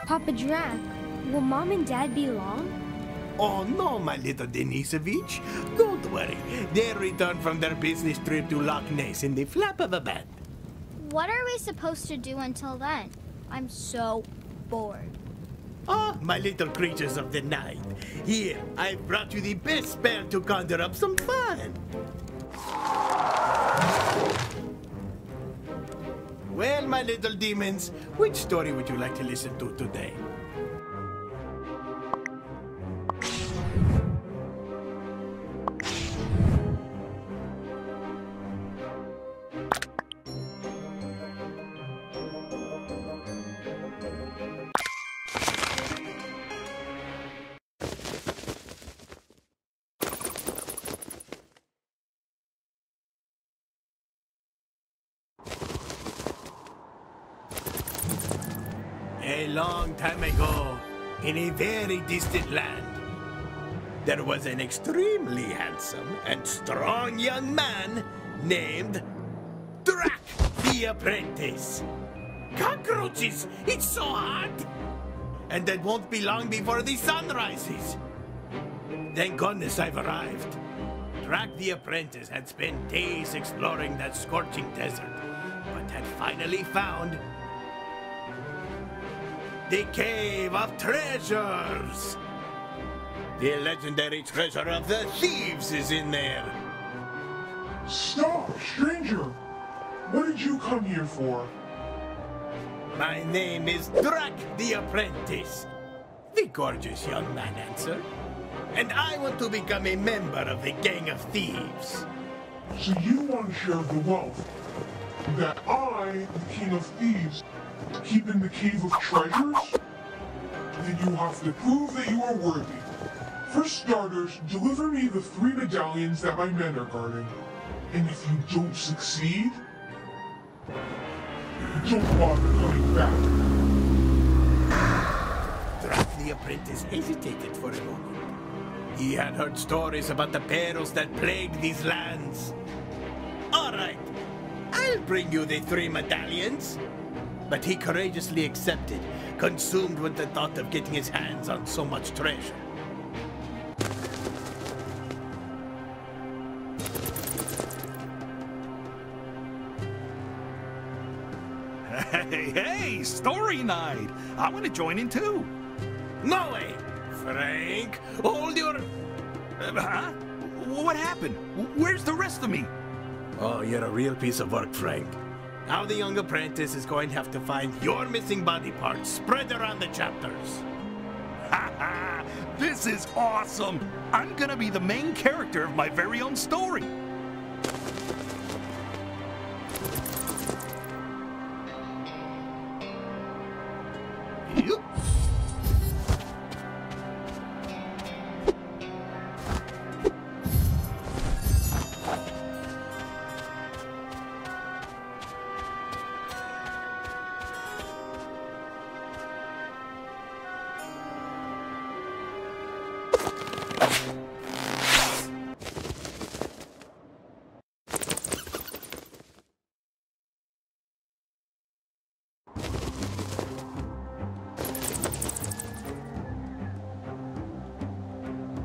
Papa Drac, will Mom and Dad be long? Oh no, my little Denisovich. Don't worry. They returned from their business trip to Loch Ness in the flap of a bat. What are we supposed to do until then? I'm so bored. Ah, my little creatures of the night. Here, I've brought you the best spell to conjure up some fun. Well, my little demons, which story would you like to listen to today? A long time ago, in a very distant land, there was an extremely handsome and strong young man named Drac the Apprentice. Cockroaches! It's so hot! And it won't be long before the sun rises. Thank goodness I've arrived. Drac the Apprentice had spent days exploring that scorching desert, but had finally found the Cave of Treasures! The legendary treasure of the thieves is in there. Stop, stranger! What did you come here for? My name is Drac the Apprentice, the gorgeous young man answered. And I want to become a member of the gang of thieves. So you want to share the wealth that I, the king of thieves, keep in the Cave of Treasures? Then you have to prove that you are worthy. For starters, deliver me the 3 medallions that my men are guarding. And if you don't succeed, don't bother coming back. Drac the Apprentice hesitated for a moment. He had heard stories about the perils that plagued these lands. All right, I'll bring you the 3 medallions. But he courageously accepted, consumed with the thought of getting his hands on so much treasure. Hey, story night! I want to join in too. No way! Frank, hold your... Huh? What happened? Where's the rest of me? Oh, you're a real piece of work, Frank. Now the young apprentice is going to have to find your missing body parts spread around the chapters. Ha ha! This is awesome! I'm gonna be the main character of my very own story.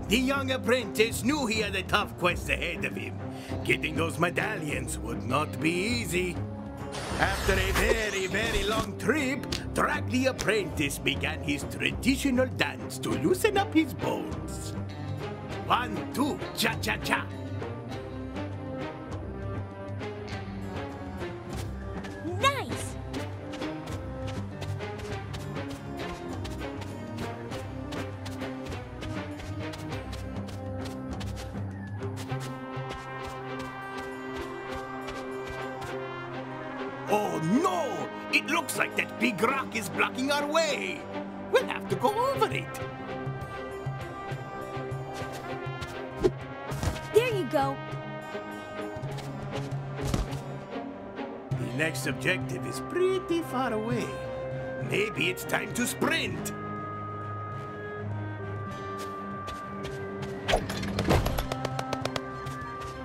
The young apprentice knew he had a tough quest ahead of him. Getting those medallions would not be easy. After a very, very long trip, Drac the Apprentice began his traditional dance to loosen up his bones. 1, 2, cha-cha-cha. Nice! Oh no! It looks like that big rock is blocking our way. We'll have to go over it. There you go. The next objective is pretty far away. Maybe it's time to sprint.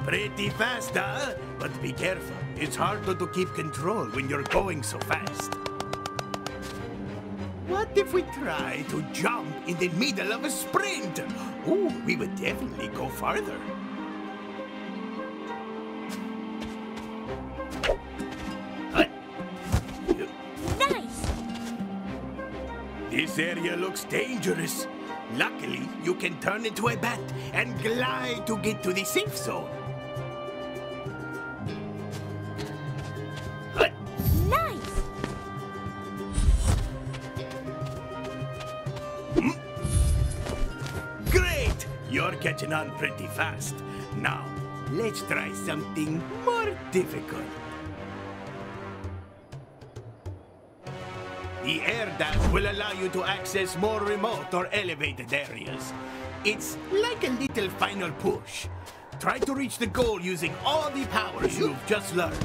Pretty fast, huh? But be careful. It's hard to keep control when you're going so fast. What if we try to jump in the middle of a sprint? Ooh, we would definitely go farther. Nice! This area looks dangerous. Luckily, you can turn into a bat and glide to get to the safe zone. Nice! Great! You're catching on pretty fast. Now, let's try something more difficult. The air dash will allow you to access more remote or elevated areas. It's like a little final push. Try to reach the goal using all the powers you've just learned.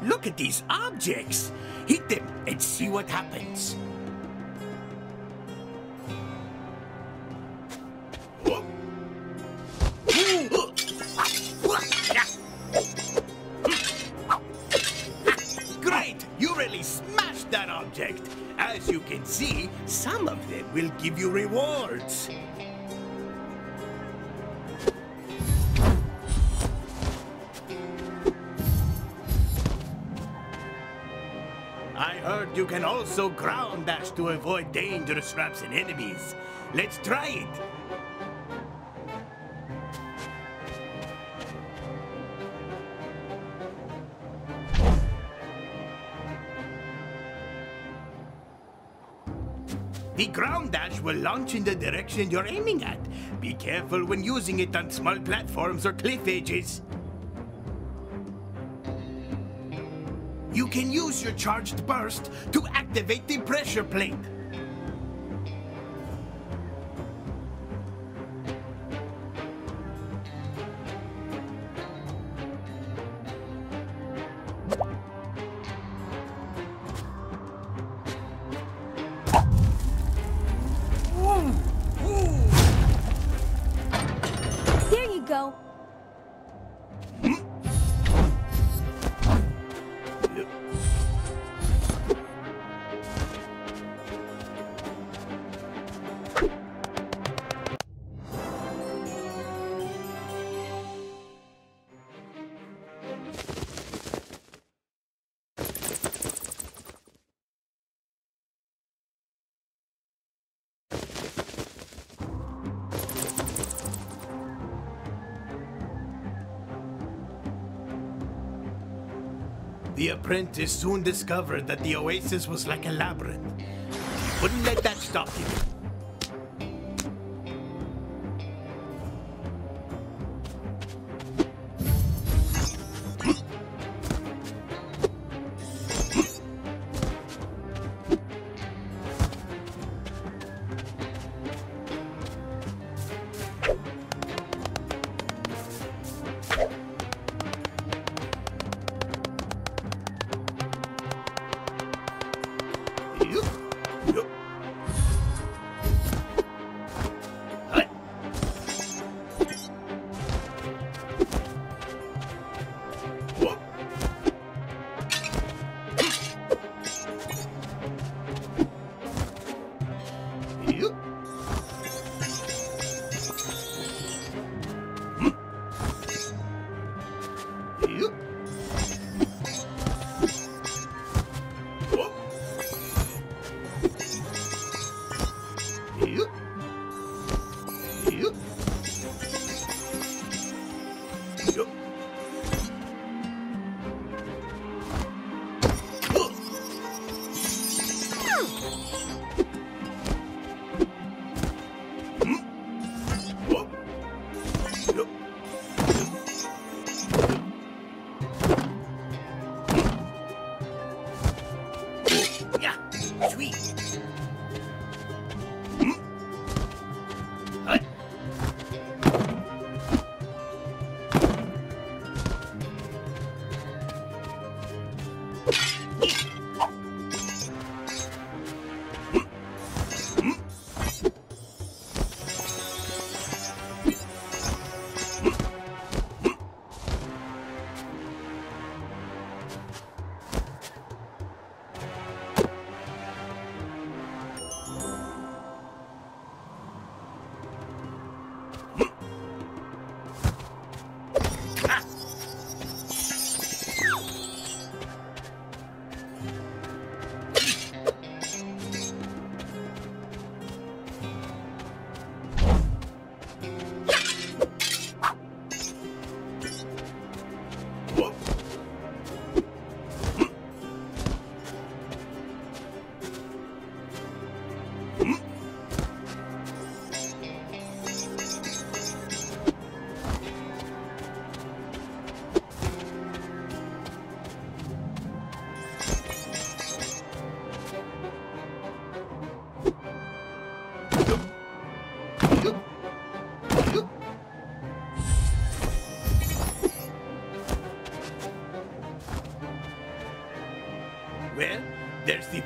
Look at these objects! Hit them and see what happens. Great! You really smashed that object! As you can see, some of them will give you rewards. I heard you can also ground dash to avoid dangerous traps and enemies. Let's try it! The ground dash will launch in the direction you're aiming at. Be careful when using it on small platforms or cliff edges. You can use your charged burst to activate the pressure plate. There you go. The apprentice soon discovered that the oasis was like a labyrinth. He wouldn't let that stop him.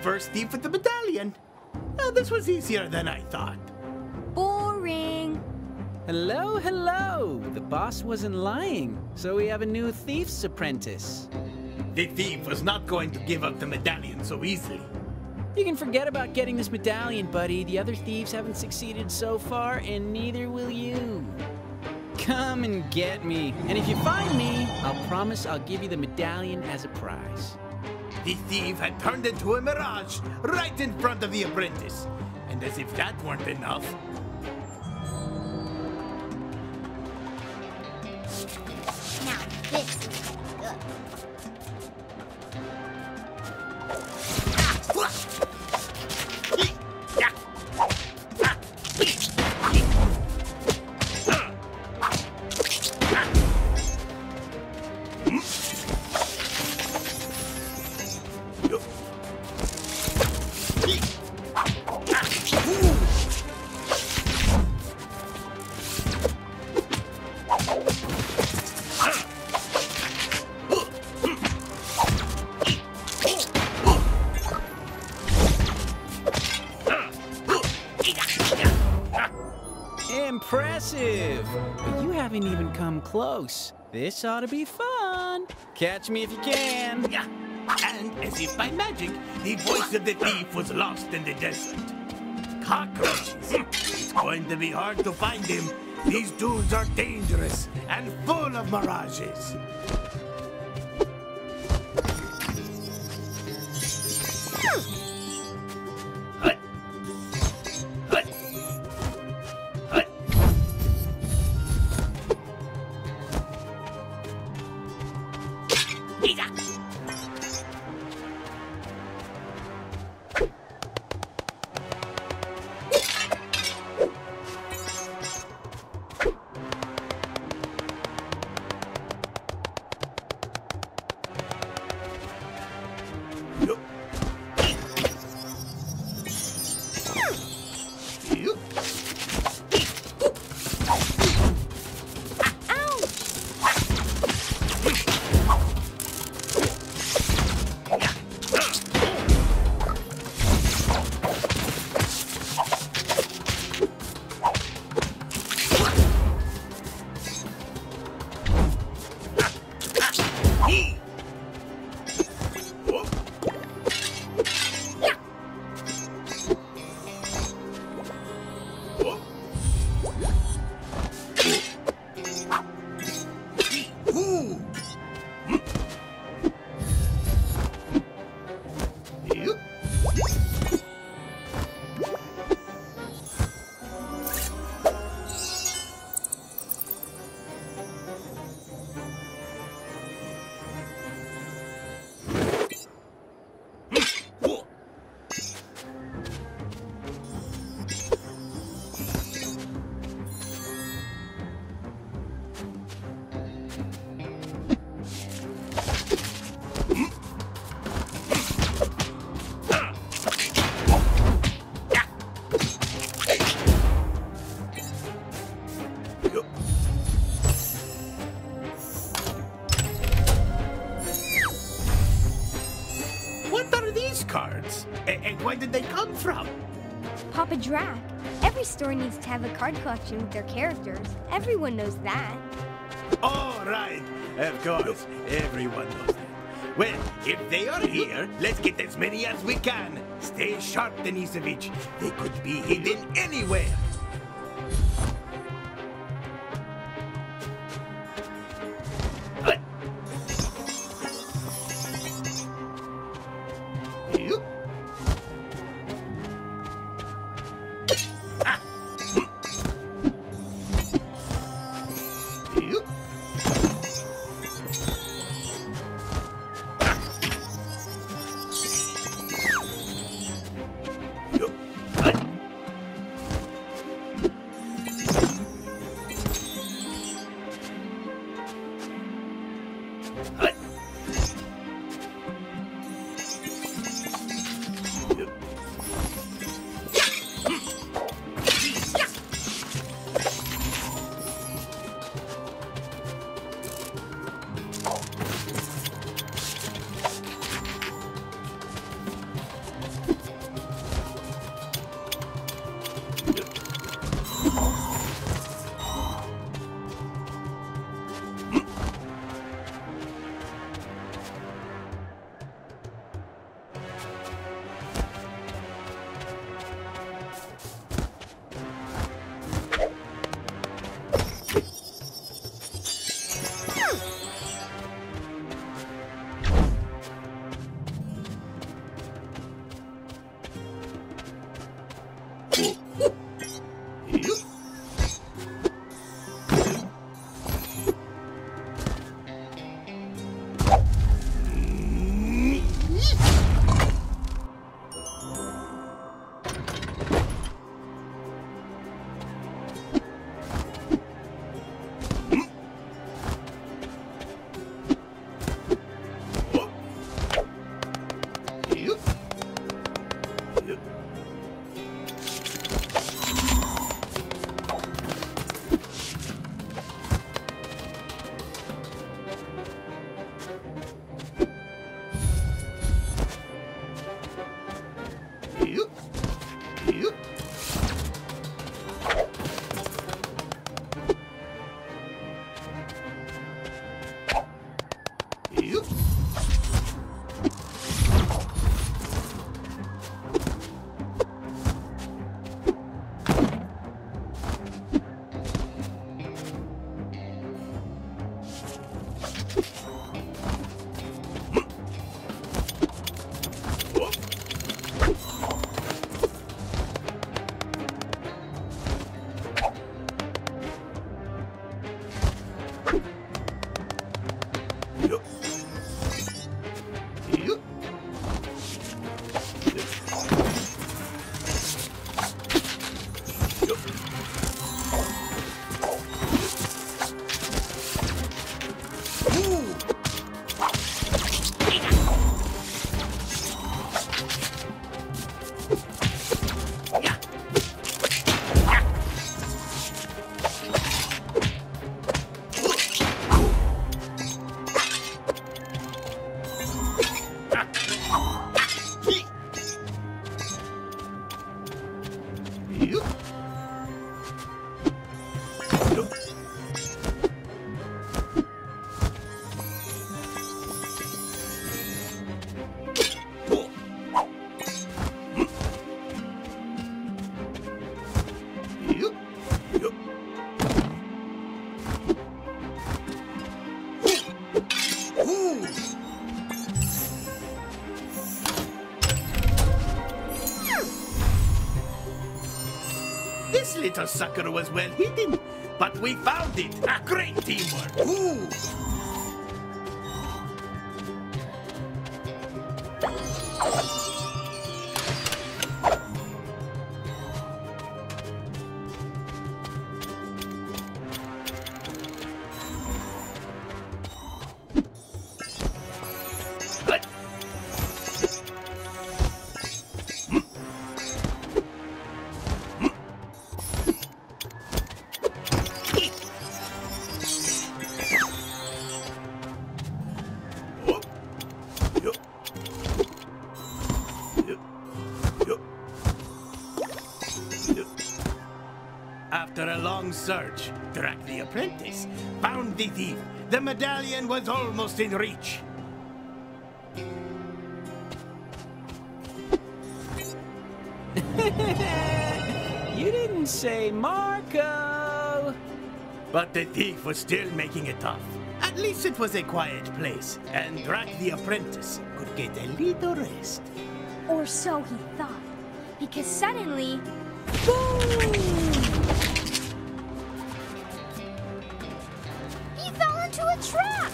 first thief with the medallion. This was easier than I thought. Boring. Hello, hello. The boss wasn't lying, so we have a new thief's apprentice. The thief was not going to give up the medallion so easily. You can forget about getting this medallion, buddy. The other thieves haven't succeeded so far, and neither will you. Come and get me, and if you find me, I'll promise I'll give you the medallion as a prize. The thief had turned into a mirage right in front of the apprentice. And as if that weren't enough... Now this is good. Impressive! But you haven't even come close. This ought to be fun. Catch me if you can. And as if by magic, the voice of the thief was lost in the desert. Cockroaches. It's going to be hard to find him. These dudes are dangerous and full of mirages. Cards? And where did they come from? Papa Drac. Every store needs to have a card collection with their characters. Everyone knows that. Oh, right. Of course. Everyone knows that. Well, if they are here, let's get as many as we can. Stay sharp, Denisovich. They could be hidden anywhere. This little sucker was well hidden, but we found it. A great teamwork. Ooh. After a long search, Drac the apprentice found the thief. The medallion was almost in reach. You didn't say Marco! But the thief was still making it tough. At least it was a quiet place, and Drac the apprentice could get a little rest. Or so he thought. Because suddenly, boom! He fell into a trap!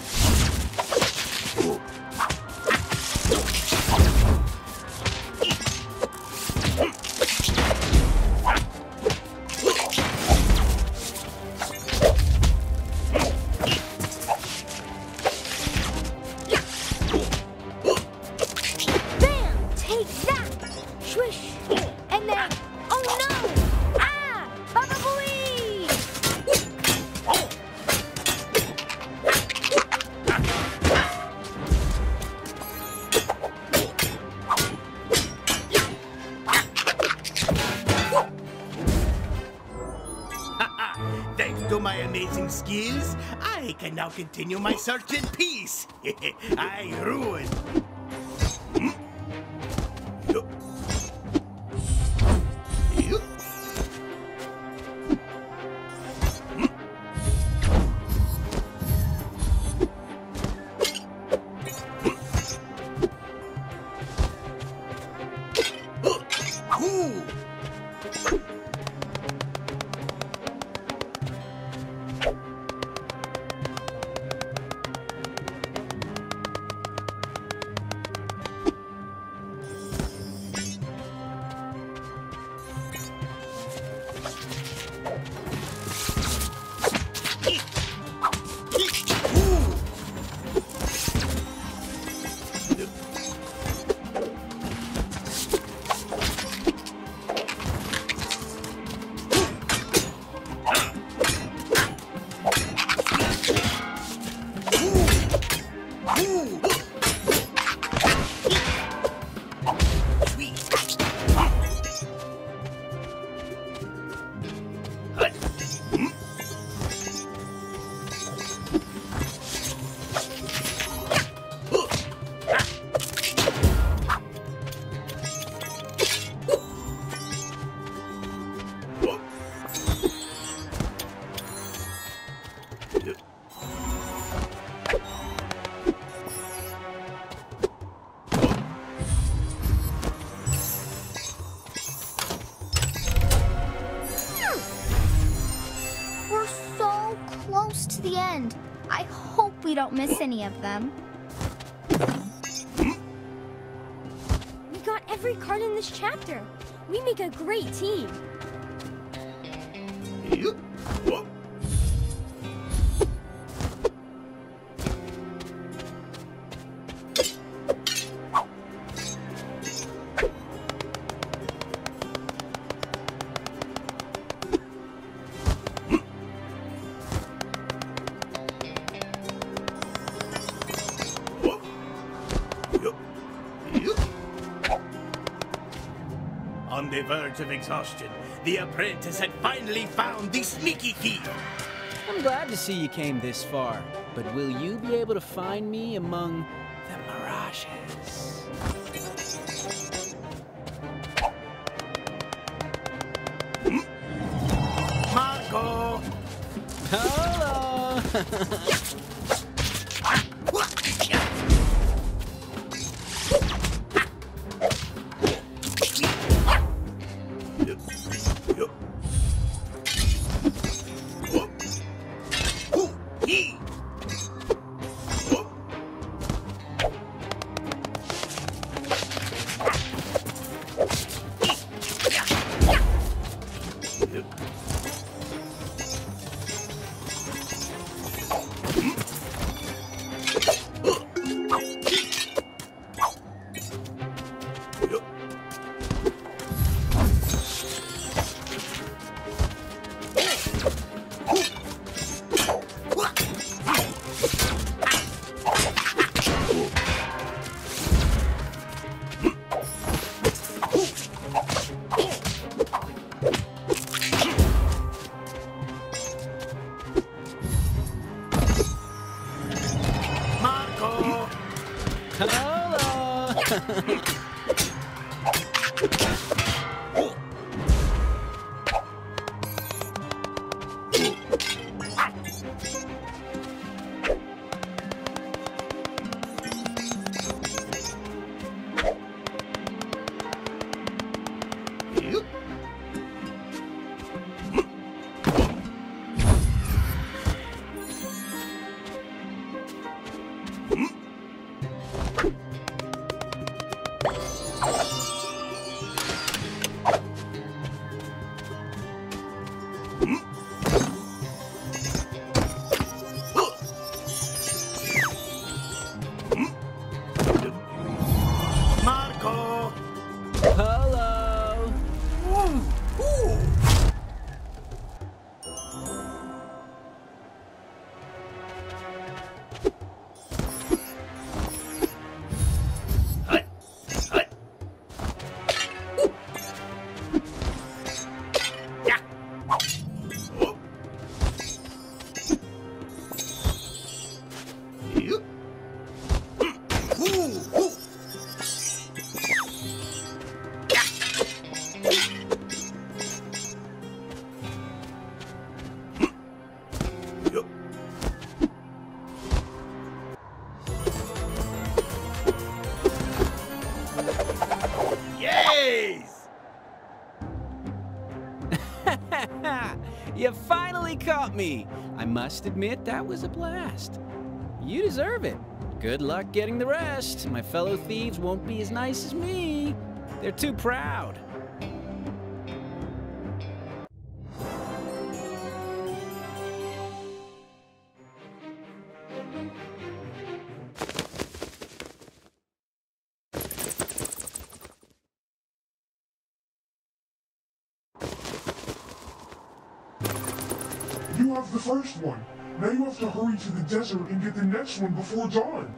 Skills, I can now continue my search in peace. I ruined. so close to the end. I hope we don't miss any of them. We got every card in this chapter. We make a great team. On the verge of exhaustion, the apprentice had finally found the sneaky thief. I'm glad to see you came this far, but will you be able to find me among the mirages? Marco! Hello! You finally caught me. I must admit, that was a blast. You deserve it. Good luck getting the rest. My fellow thieves won't be as nice as me. They're too proud. You have the first one. Now you have to hurry to the desert and get the next one before dawn.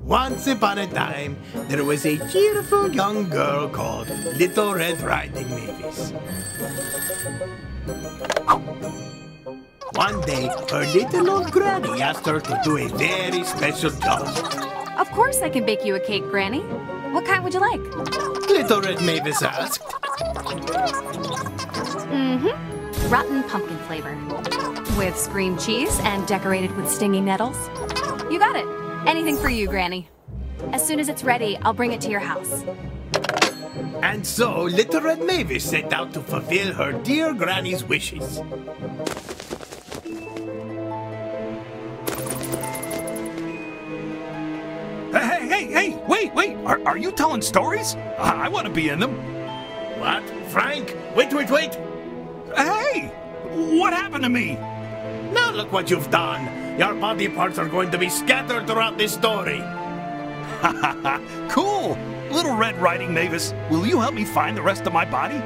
Once upon a time, there was a cheerful young girl called Little Red Riding Mavis. One day, her little old granny asked her to do a very special job. Of course I can bake you a cake, Granny. What kind would you like? Little Red Mavis asked. Mm-hmm. Rotten pumpkin flavor. With screamed cheese and decorated with stinging nettles. You got it. Anything for you, Granny. As soon as it's ready, I'll bring it to your house. And so, Little Red Mavis set out to fulfill her dear Granny's wishes. Hey, wait, are you telling stories? I want to be in them. What? Frank? Wait. Hey, what happened to me? Now look what you've done. Your body parts are going to be scattered throughout this story. Cool. Little Red Riding Mavis, will you help me find the rest of my body?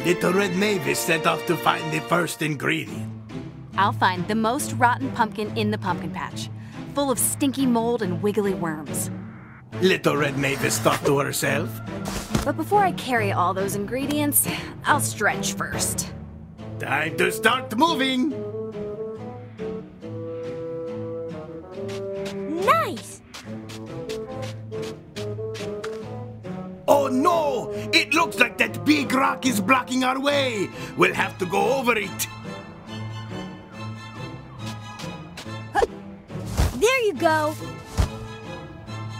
Little Red Mavis set off to find the first ingredient. I'll find the most rotten pumpkin in the pumpkin patch, full of stinky mold and wiggly worms. Little Red Mavis thought to herself. But before I carry all those ingredients, I'll stretch first. Time to start moving. Nice! Oh no! It looks like that big rock is blocking our way. We'll have to go over it. There you go!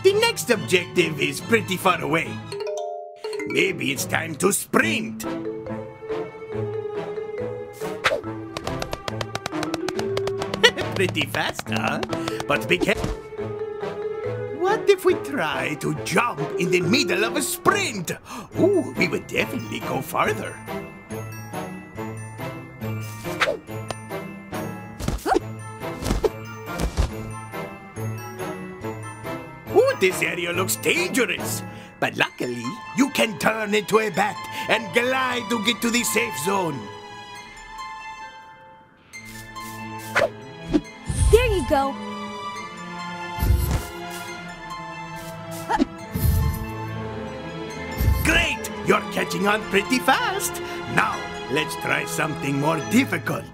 The next objective is pretty far away. Maybe it's time to sprint. Pretty fast, huh? But be careful. What if we try to jump in the middle of a sprint? Ooh, we would definitely go farther. Ooh, this area looks dangerous. But luckily, you can turn into a bat and glide to get to the safe zone. There you go! Great! You're catching on pretty fast. Now, let's try something more difficult.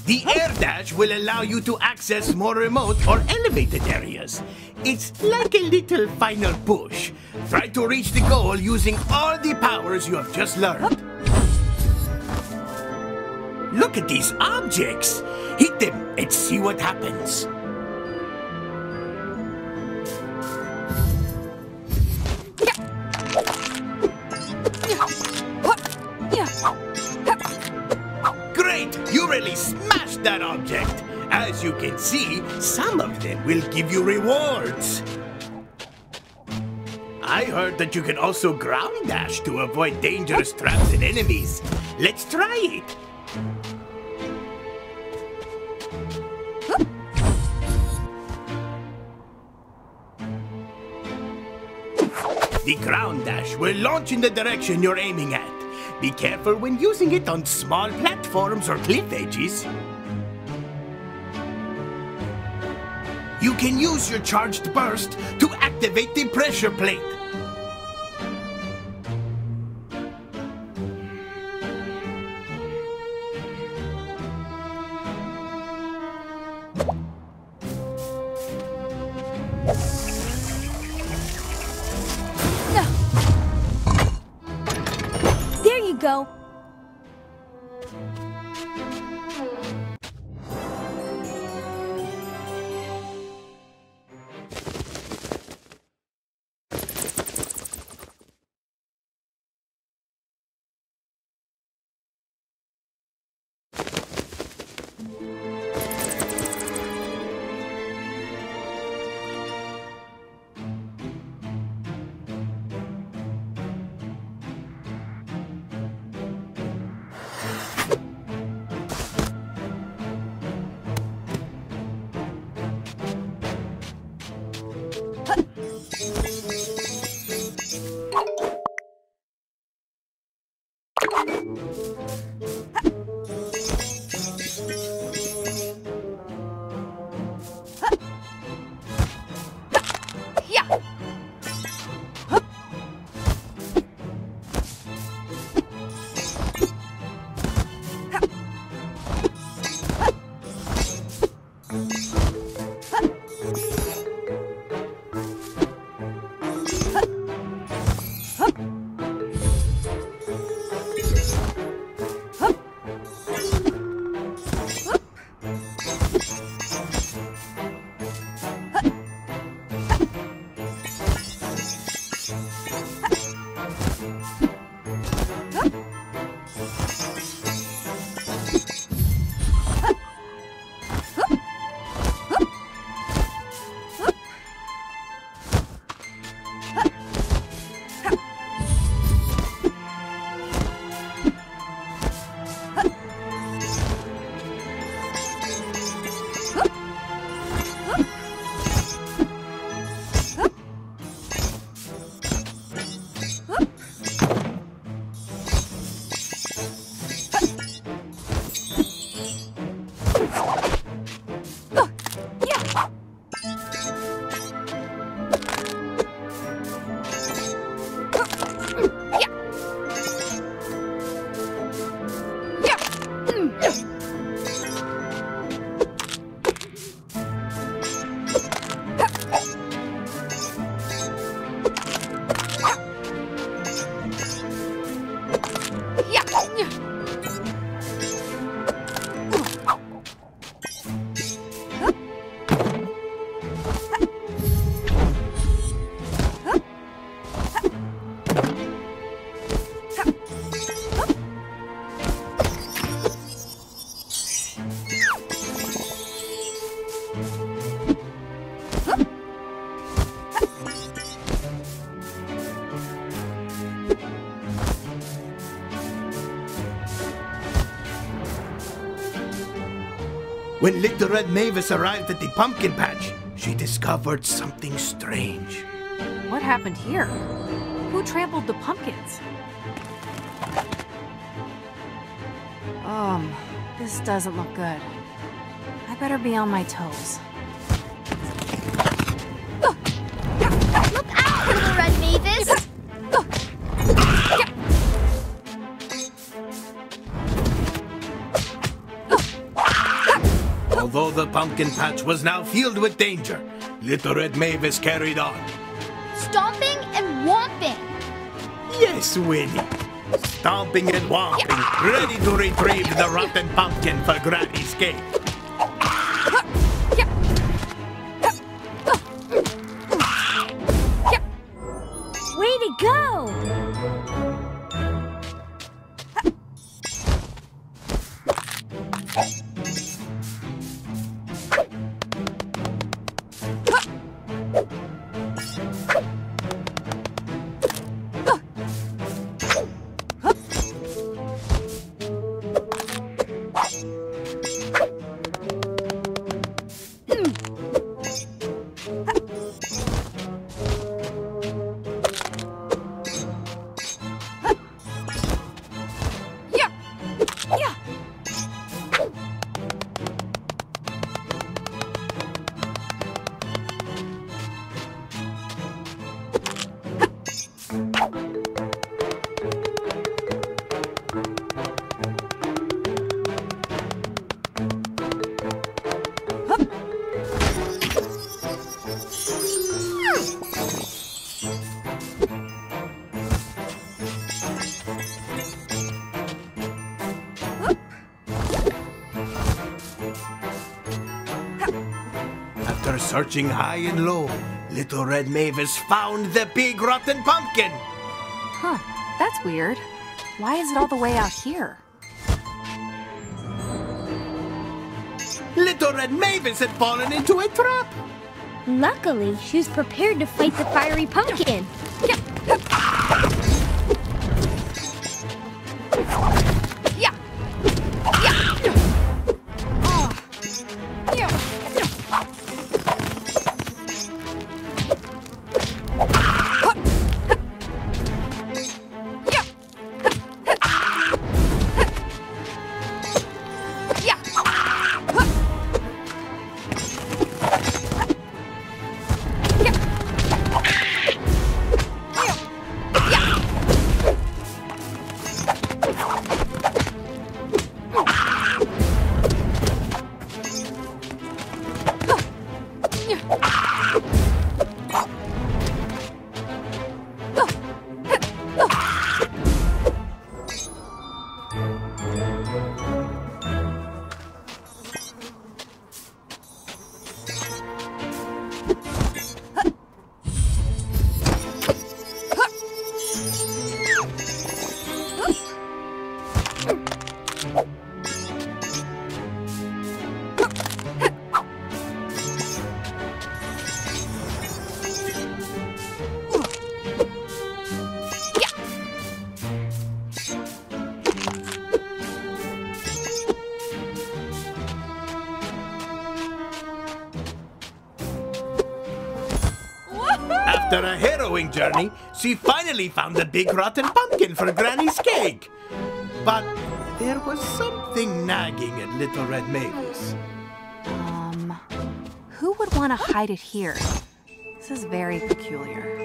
The air dash will allow you to access more remote or elevated areas. It's like a little final push. Try to reach the goal using all the powers you have just learned. Look at these objects. Hit them and see what happens. Great! You really smashed that object. As you can see, some of them will give you rewards. I heard that you can also ground dash to avoid dangerous traps and enemies. Let's try it. The ground dash will launch in the direction you're aiming at. Be careful when using it on small platforms or cliff edges. You can use your charged burst to activate the pressure plate. There you go! When Little Red Mavis arrived at the pumpkin patch, she discovered something strange. What happened here? Who trampled the pumpkins? This doesn't look good. I better be on my toes. Look out, Little Red Mavis! Although the pumpkin patch was now filled with danger, Little Red Mavis carried on. Stomping and whomping! Yes, Winnie. Stomping and whomping, ready to retrieve the rotten pumpkin for Granny's cake. Way to go! After searching high and low, Little Red Mavis found the big rotten pumpkin. Huh, that's weird. Why is it all the way out here? Little Red Mavis had fallen into a trap. Luckily, she was prepared to fight the fiery pumpkin. After a harrowing journey, she finally found the big rotten pumpkin for Granny's cake. But there was something nagging at Little Red Mavis. Who would want to hide it here? This is very peculiar.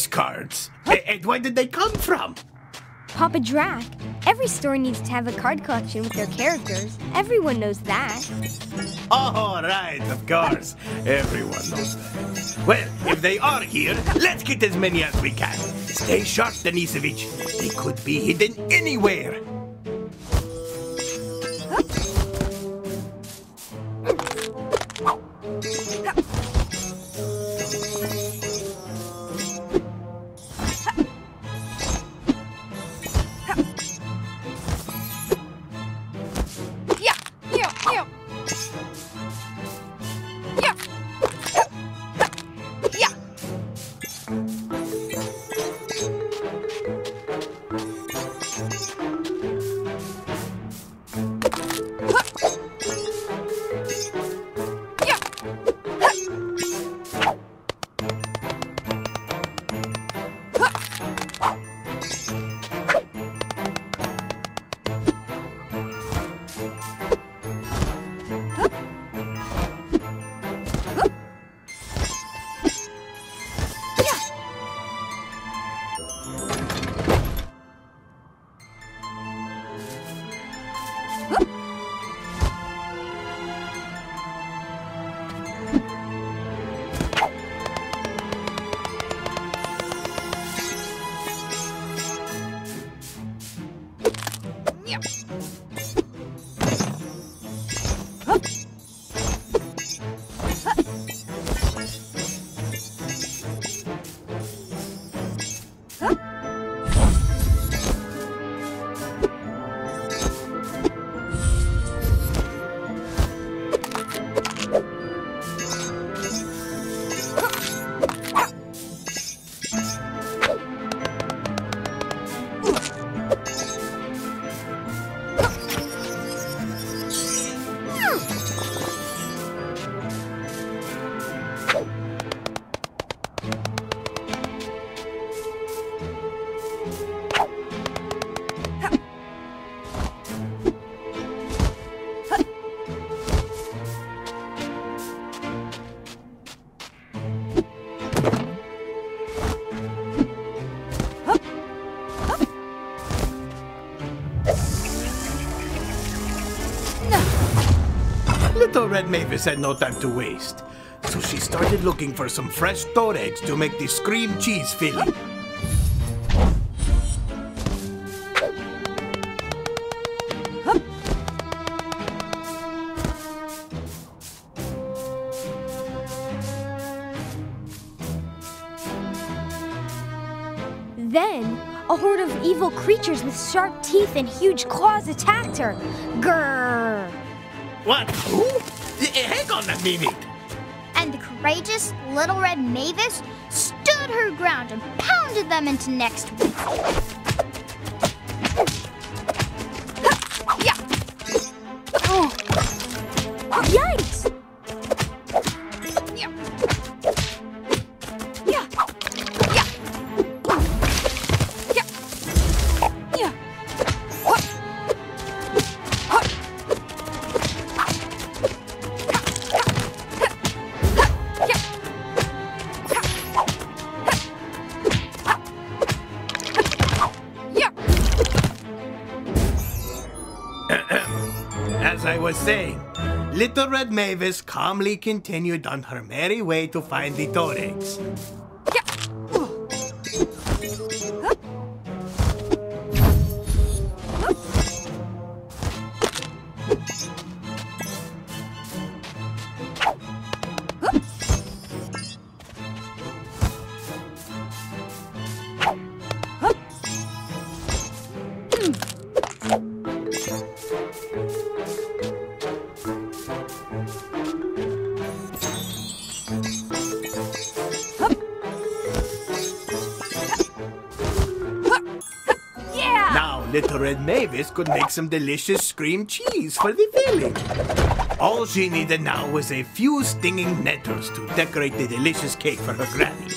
Cards? And where did they come from? Papa Drac. Every store needs to have a card collection with their characters. Everyone knows that. Oh, right, of course. Everyone knows that. Well, if they are here, let's get as many as we can. Stay sharp, Denisovich. They could be hidden anywhere. Little Red Mavis had no time to waste, so she started looking for some fresh store eggs to make the cream cheese filling. Then, a horde of evil creatures with sharp teeth and huge claws attacked her. Grrr! What? Who? Hang on a minute. And the courageous Little Red Mavis stood her ground and pounded them into next week. Yeah. Oh. Yikes! Yeah. Yeah. Yeah. Yeah. Yeah. As I was saying, Little Red Mavis calmly continued on her merry way to find the door eggs. Little Red Mavis could make some delicious cream cheese for the filling. All she needed now was a few stinging nettles to decorate the delicious cake for her granny.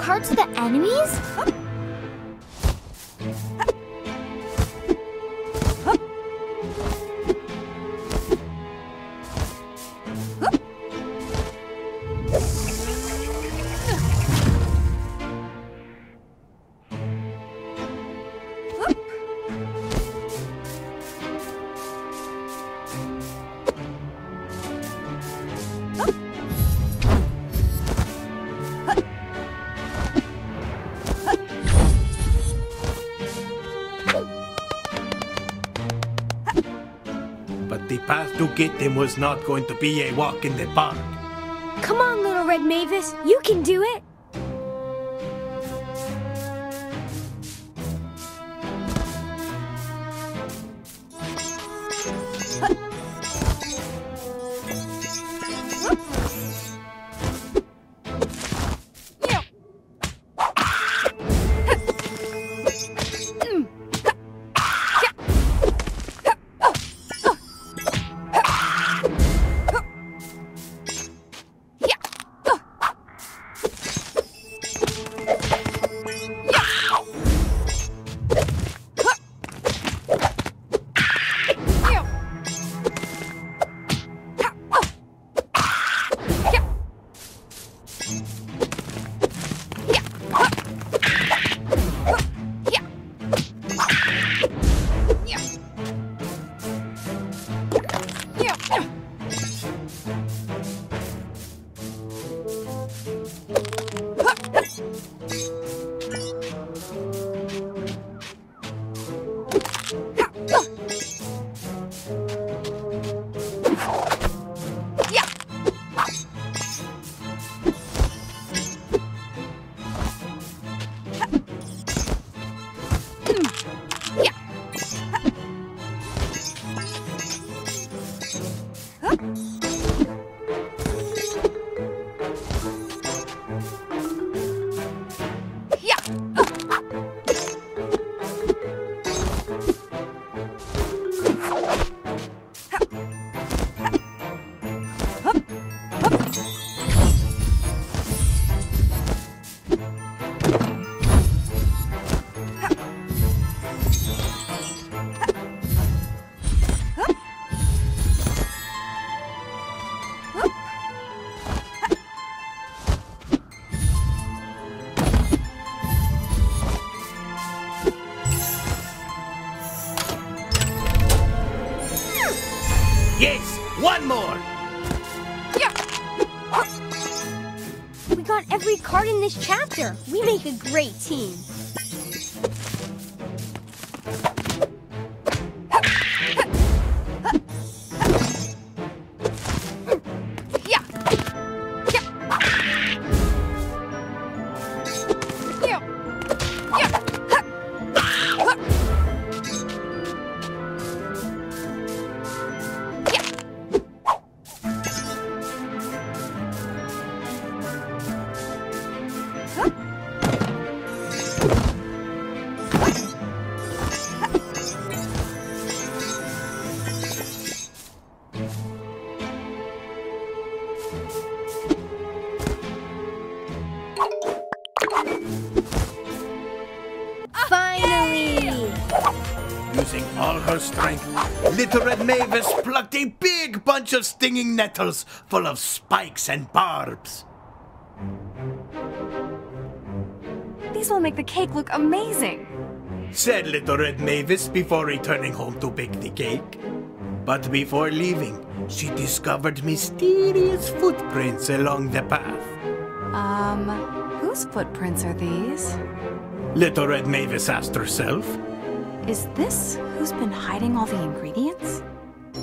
cards the enemies? The path to get them was not going to be a walk in the park. Come on, little Red Mavis. You can do it. Yes, one more! We got every card in this chapter. We make a great team. Using all her strength, Little Red Mavis plucked a big bunch of stinging nettles full of spikes and barbs. These will make the cake look amazing, said Little Red Mavis before returning home to bake the cake. But before leaving, she discovered mysterious footprints along the path. Whose footprints are these? Little Red Mavis asked herself. Is this who's been hiding all the ingredients?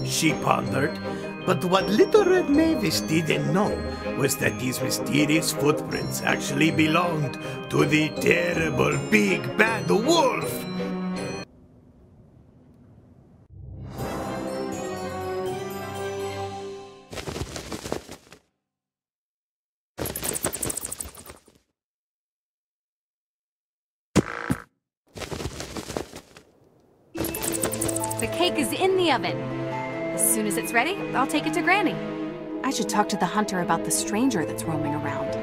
She pondered, but what Little Red Mavis didn't know was that these mysterious footprints actually belonged to the terrible big bad wolf. The cake is in the oven. As soon as it's ready, I'll take it to Granny. I should talk to the hunter about the stranger that's roaming around.